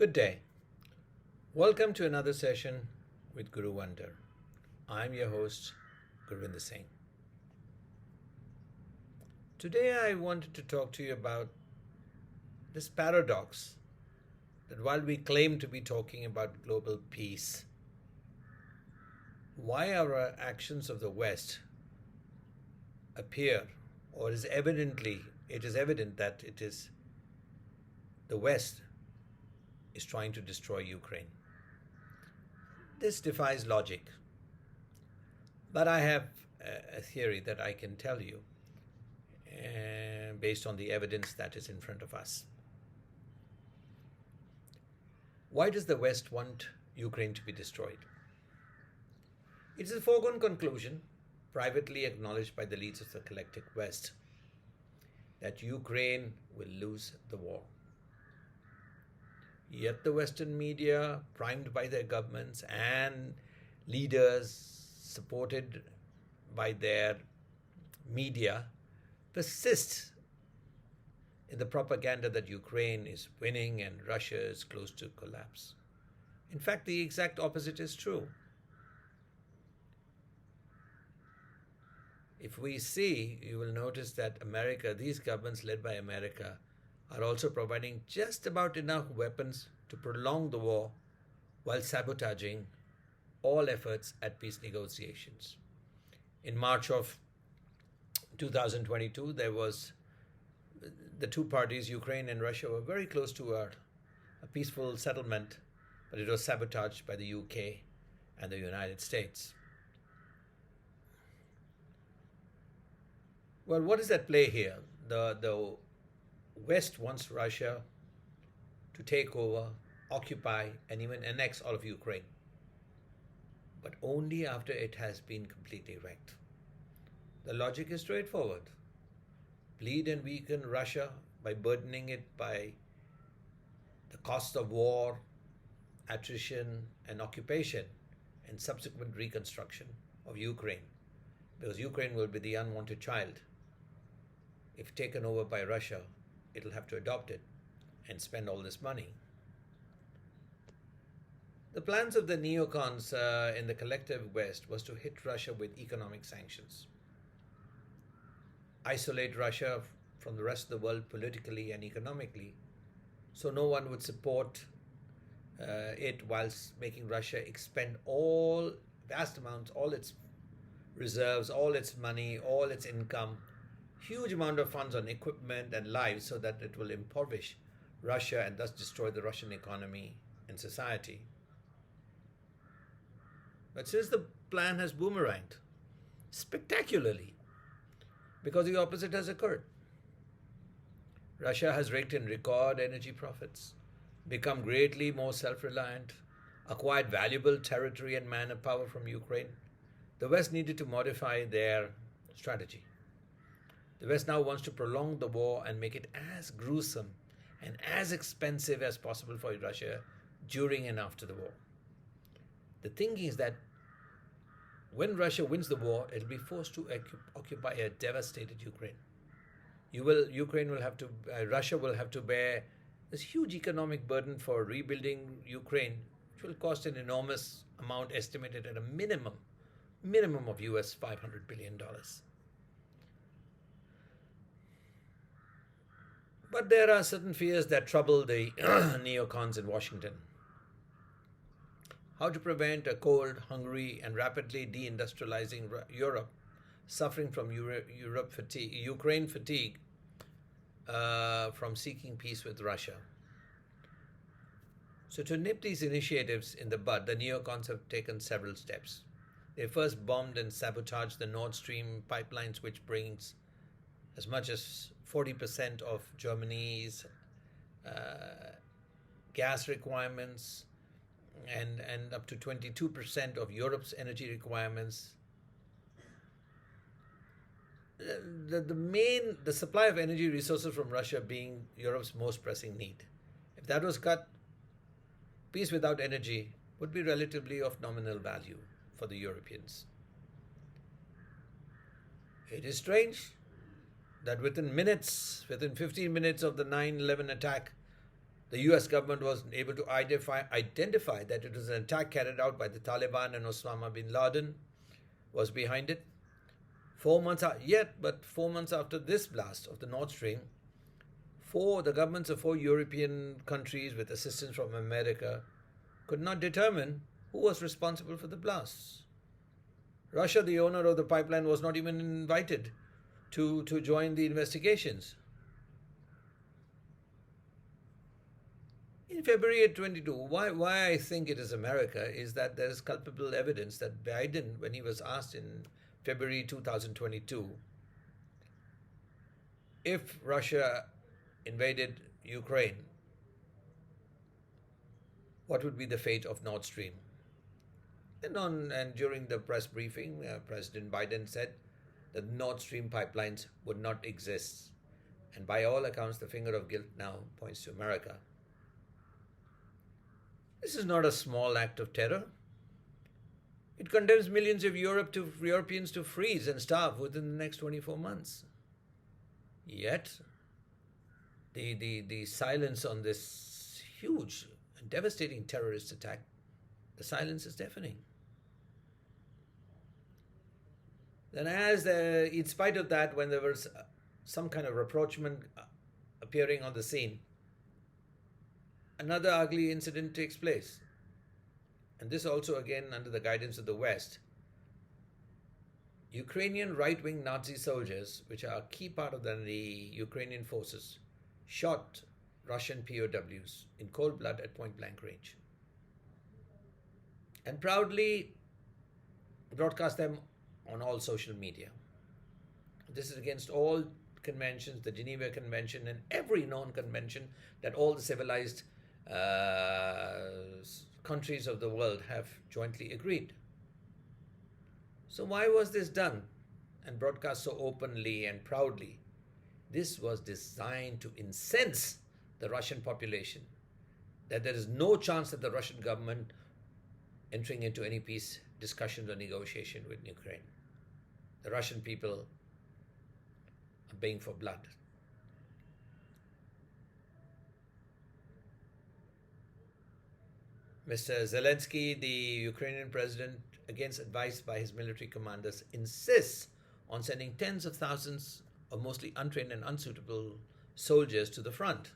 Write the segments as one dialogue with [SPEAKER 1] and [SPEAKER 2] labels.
[SPEAKER 1] Good day. Welcome to another session with Guru Wonder. I'm your host, Gurvinder Singh. Today I wanted to talk to you about this paradox that while we claim to be talking about global peace, why our actions of the West appear, or it is evident that it is the West is trying to destroy Ukraine. This defies logic. But I have a theory that I can tell you based on the evidence that is in front of us. Why does the West want Ukraine to be destroyed? It is a foregone conclusion, privately acknowledged by the leaders of the collective West, that Ukraine will lose the war. Yet the Western media, primed by their governments and leaders supported by their media, persist in the propaganda that Ukraine is winning and Russia is close to collapse. In fact, the exact opposite is true. If we see, you will notice that these governments led by America, are also providing just about enough weapons to prolong the war while sabotaging all efforts at peace negotiations. In March of 2022, the two parties, Ukraine and Russia, were very close to a peaceful settlement, but it was sabotaged by the UK and the United States. Well, what is at play here? The West wants Russia to take over, occupy, and even annex all of Ukraine, but only after it has been completely wrecked. The logic is straightforward. Bleed and weaken Russia by burdening it by the cost of war, attrition, and occupation, and subsequent reconstruction of Ukraine, because Ukraine will be the unwanted child. If taken over by Russia, it'll have to adopt it and spend all this money. The plans of the neocons in the collective West was to hit Russia with economic sanctions, isolate Russia from the rest of the world politically and economically, so no one would support it, whilst making Russia expend vast amounts, all its reserves, all its money, all its income, huge amount of funds on equipment and lives, so that it will impoverish Russia and thus destroy the Russian economy and society. But since the plan has boomeranged spectacularly, because the opposite has occurred. Russia has raked in record energy profits, become greatly more self-reliant, acquired valuable territory and manpower from Ukraine. The West needed to modify their strategy. The West now wants to prolong the war and make it as gruesome and as expensive as possible for Russia during and after the war. The thinking is that when Russia wins the war, it will be forced to occupy a devastated Ukraine. Russia will have to bear this huge economic burden for rebuilding Ukraine, which will cost an enormous amount, estimated at a minimum of US $500 billion. But there are certain fears that trouble the neocons in Washington. How to prevent a cold, hungry, and rapidly deindustrializing Europe suffering from Ukraine fatigue from seeking peace with Russia. So to nip these initiatives in the bud, the neocons have taken several steps. They first bombed and sabotaged the Nord Stream pipelines, which brings as much as 40% of Germany's gas requirements and up to 22% of Europe's energy requirements. The supply of energy resources from Russia being Europe's most pressing need. If that was cut, peace without energy would be relatively of nominal value for the Europeans. It is strange that within 15 minutes of the 9/11 attack, The US government was able to identify that it was an attack carried out by the Taliban and Osama bin Laden was behind it. 4 months but 4 months after this blast of the Nord Stream, the governments of 4 European countries with assistance from America could not determine who was responsible for the blasts. Russia, the owner of the pipeline, was not even invited to join the investigations. In February 22, why I think it is America is that there is culpable evidence that Biden, when he was asked in February 2022, if Russia invaded Ukraine, what would be the fate of Nord Stream? And during the press briefing, President Biden said that Nord Stream pipelines would not exist. And by all accounts, the finger of guilt now points to America. This is not a small act of terror. It condemns millions of Europeans to freeze and starve within the next 24 months. Yet, the silence on this huge and devastating terrorist attack, the silence is deafening. Then in spite of that, when there was some kind of rapprochement appearing on the scene, another ugly incident takes place. And this also again under the guidance of the West. Ukrainian right-wing Nazi soldiers, which are a key part of the Ukrainian forces, shot Russian POWs in cold blood at point-blank range. And proudly broadcast them on all social media. This is against all conventions, the Geneva Convention and every known convention that all the civilized countries of the world have jointly agreed. So why was this done and broadcast so openly and proudly? This was designed to incense the Russian population that there is no chance that the Russian government entering into any peace discussions or negotiation with Ukraine. The Russian people are baying for blood. Mr. Zelensky, the Ukrainian president, against advice by his military commanders, insists on sending tens of thousands of mostly untrained and unsuitable soldiers to the front,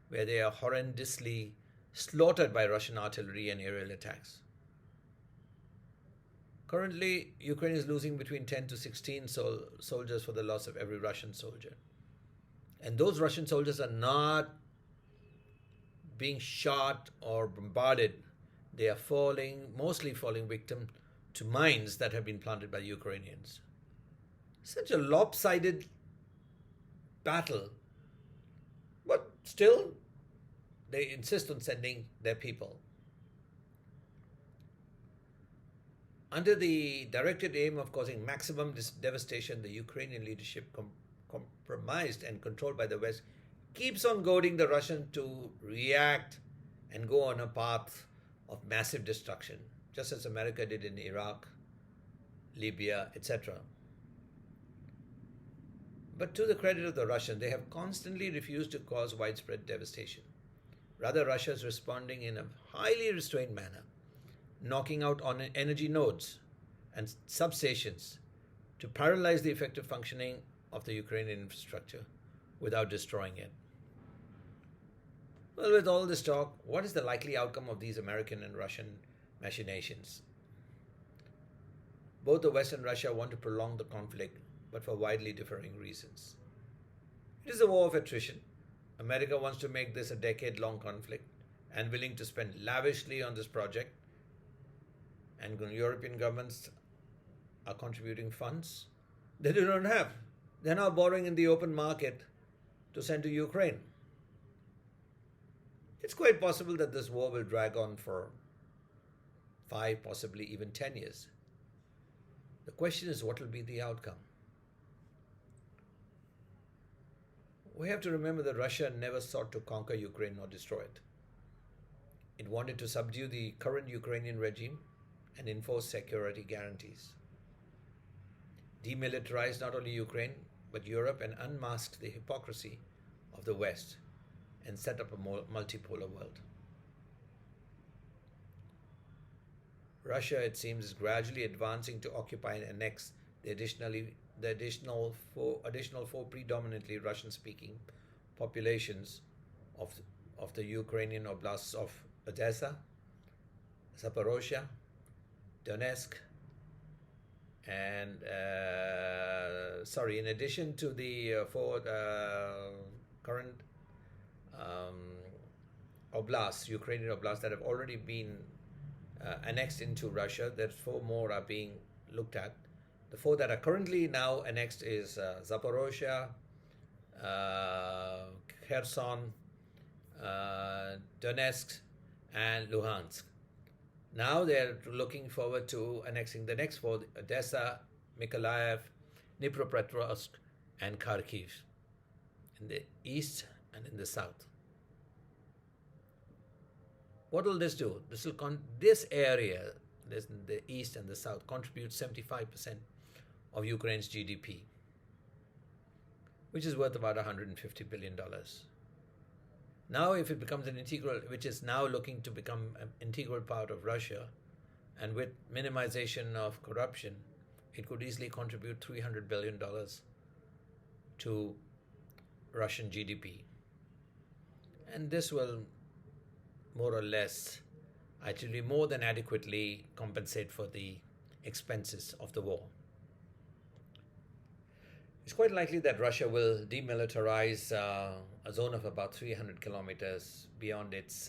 [SPEAKER 1] where they are horrendously slaughtered by Russian artillery and aerial attacks. Currently, Ukraine is losing between 10 to 16 soldiers for the loss of every Russian soldier. And those Russian soldiers are not being shot or bombarded. They are mostly falling victim to mines that have been planted by Ukrainians. Such a lopsided battle. But still, they insist on sending their people. Under the directed aim of causing maximum devastation, the Ukrainian leadership, compromised and controlled by the West, keeps on goading the Russians to react and go on a path of massive destruction, just as America did in Iraq, Libya, etc. But to the credit of the Russians, they have constantly refused to cause widespread devastation. Rather, Russia is responding in a highly restrained manner, knocking out on energy nodes and substations to paralyze the effective functioning of the Ukrainian infrastructure without destroying it. Well, with all this talk, what is the likely outcome of these American and Russian machinations? Both the West and Russia want to prolong the conflict, but for widely differing reasons. It is a war of attrition. America wants to make this a decade-long conflict and willing to spend lavishly on this project, and European governments are contributing funds they do not have. They're now borrowing in the open market to send to Ukraine. It's quite possible that this war will drag on for 5, possibly even 10 years. The question is, what will be the outcome? We have to remember that Russia never sought to conquer Ukraine nor destroy it. It wanted to subdue the current Ukrainian regime and enforce security guarantees. Demilitarize not only Ukraine, but Europe, and unmask the hypocrisy of the West, and set up a multipolar world. Russia, it seems, is gradually advancing to occupy and annex the additional four predominantly Russian-speaking populations of the Ukrainian oblasts of Odessa, Zaporozhye, Donetsk, and in addition to the four current oblasts, Ukrainian oblasts that have already been annexed into Russia, there's four more are being looked at. The four that are currently now annexed is Zaporozhye, Kherson, Donetsk, and Luhansk. Now they're looking forward to annexing the next four: Odessa, Mykolaiv, Dnipropetrovsk, and Kharkiv in the east and in the south. What will this do? This area, the east and the south, contributes 75% of Ukraine's GDP, which is worth about $150 billion. Now, if it becomes which is now looking to become an integral part of Russia, and with minimization of corruption, it could easily contribute $300 billion to Russian GDP. And this will more or less, actually more than adequately compensate for the expenses of the war. It's quite likely that Russia will demilitarize a zone of about 300 kilometers beyond its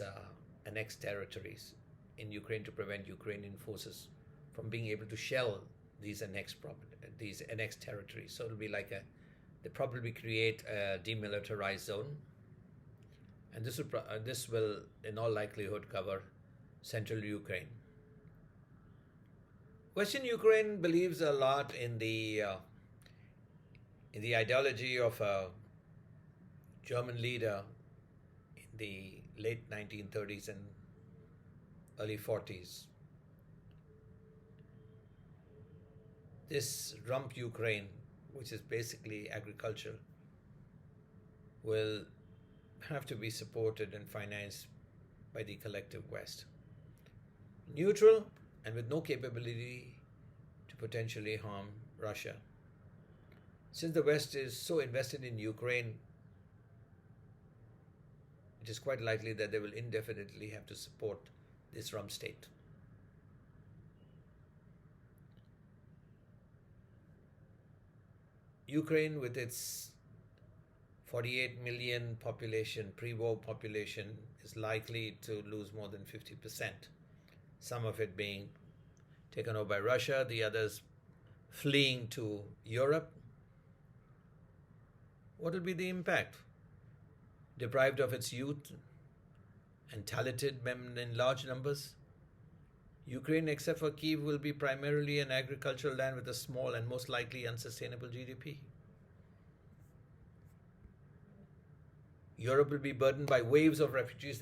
[SPEAKER 1] annexed territories in Ukraine to prevent Ukrainian forces from being able to shell these annexed territories. So it'll be like they probably create a demilitarized zone, and this will in all likelihood cover central Ukraine. Western Ukraine believes a lot in the ideology of a German leader in the late 1930s and early 40s. This rump Ukraine, which is basically agriculture, will have to be supported and financed by the collective West. Neutral and with no capability to potentially harm Russia. Since the West is so invested in Ukraine, it is quite likely that they will indefinitely have to support this rump state. Ukraine, with its 48 million population, pre-war population, is likely to lose more than 50%. Some of it being taken over by Russia, the others fleeing to Europe. What will be the impact? Deprived of its youth and talented men in large numbers, Ukraine, except for Kyiv, will be primarily an agricultural land with a small and most likely unsustainable GDP. Europe will be burdened by waves of refugees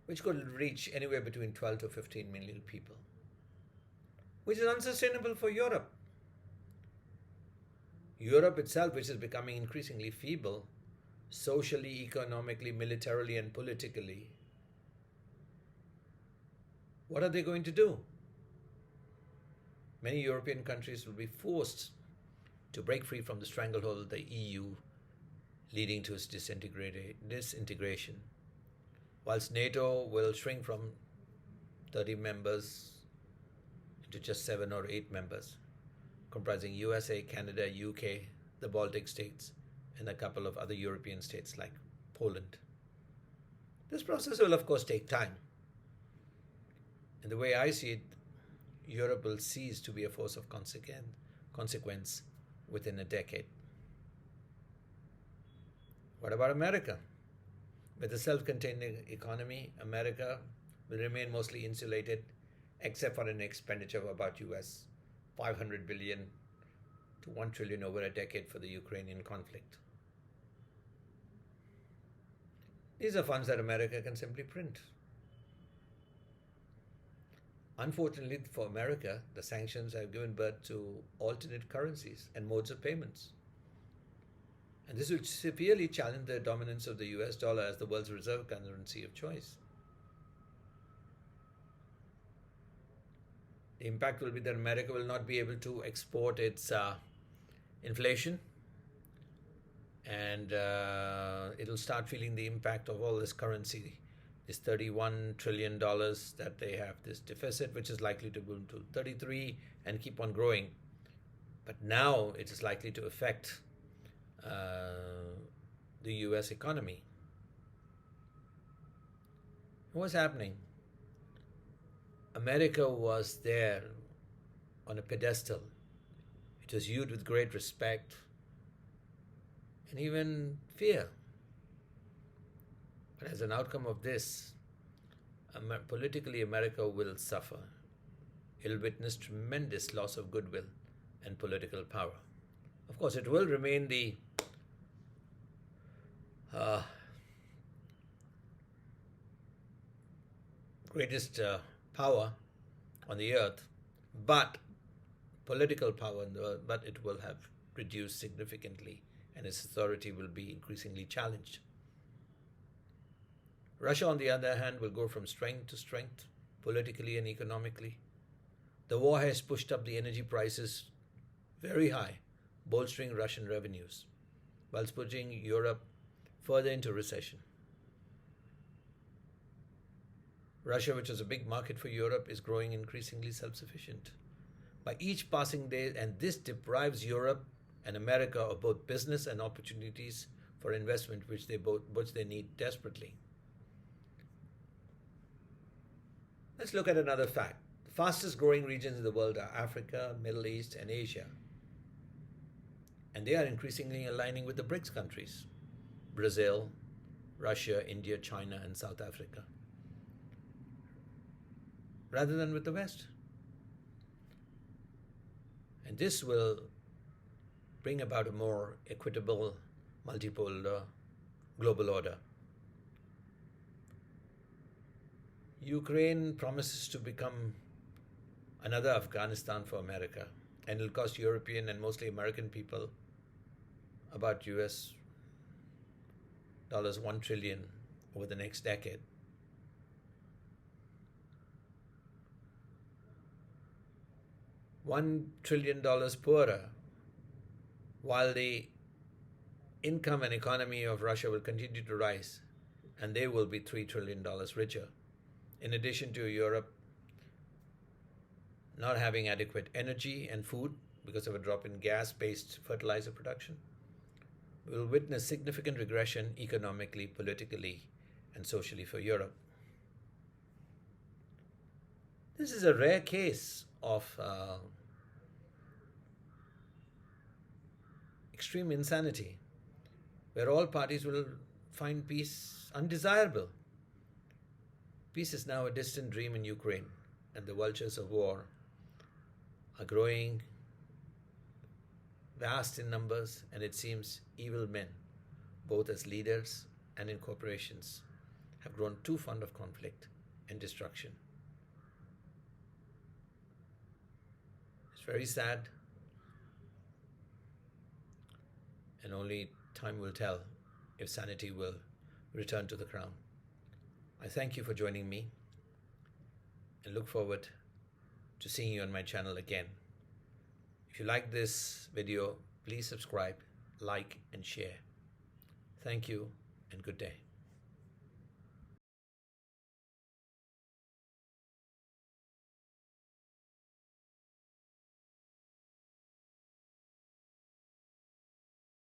[SPEAKER 1] which could reach anywhere between 12 to 15 million people, which is unsustainable for Europe. Europe itself, which is becoming increasingly feeble, socially, economically, militarily, and politically, what are they going to do? Many European countries will be forced to break free from the stranglehold of the EU, leading to its disintegration, whilst NATO will shrink from 30 members into just 7 or 8 members, comprising USA, Canada, UK, the Baltic states, and a couple of other European states like Poland. This process will, of course, take time. And the way I see it, Europe will cease to be a force of consequence within a decade. What about America? With a self-contained economy, America will remain mostly insulated, except for an expenditure of about US $500 billion to $1 trillion over a decade for the Ukrainian conflict. These are funds that America can simply print. Unfortunately for America, the sanctions have given birth to alternate currencies and modes of payments. And this will severely challenge the dominance of the US dollar as the world's reserve currency of choice. The impact will be that America will not be able to export its inflation, and it'll start feeling the impact of all this currency, this $31 trillion that they have, this deficit, which is likely to go to 33 and keep on growing. But now it is likely to affect the US economy. What's happening? America was there on a pedestal. It was viewed with great respect and even fear. But as an outcome of this, politically America will suffer. It'll witness tremendous loss of goodwill and political power. Of course, it will remain the greatest power on the earth, but political power in the earth, but it will have reduced significantly, and its authority will be increasingly challenged. Russia, on the other hand, will go from strength to strength, politically and economically. The war has pushed up the energy prices very high, bolstering Russian revenues, whilst pushing Europe further into recession. Russia, which is a big market for Europe, is growing increasingly self-sufficient by each passing day, and this deprives Europe and America of both business and opportunities for investment, which they need desperately. Let's look at another fact. The fastest growing regions in the world are Africa, Middle East, and Asia. And they are increasingly aligning with the BRICS countries: Brazil, Russia, India, China, and South Africa, rather than with the West. And this will bring about a more equitable, multipolar global order. Ukraine promises to become another Afghanistan for America, and it'll cost European and mostly American people about US dollars 1 trillion over the next decade. $1 trillion poorer, while the income and economy of Russia will continue to rise, and they will be $3 trillion richer. In addition to Europe not having adequate energy and food because of a drop in gas-based fertilizer production, we will witness significant regression economically, politically, and socially for Europe. This is a rare case of extreme insanity, where all parties will find peace undesirable. Peace is now a distant dream in Ukraine, and the vultures of war are growing vast in numbers, and it seems evil men, both as leaders and in corporations, have grown too fond of conflict and destruction. It's very sad, and only time will tell if sanity will return to the crown. I thank you for joining me and look forward to seeing you on my channel again. If you like this video, please subscribe, like, and share. Thank you and good day.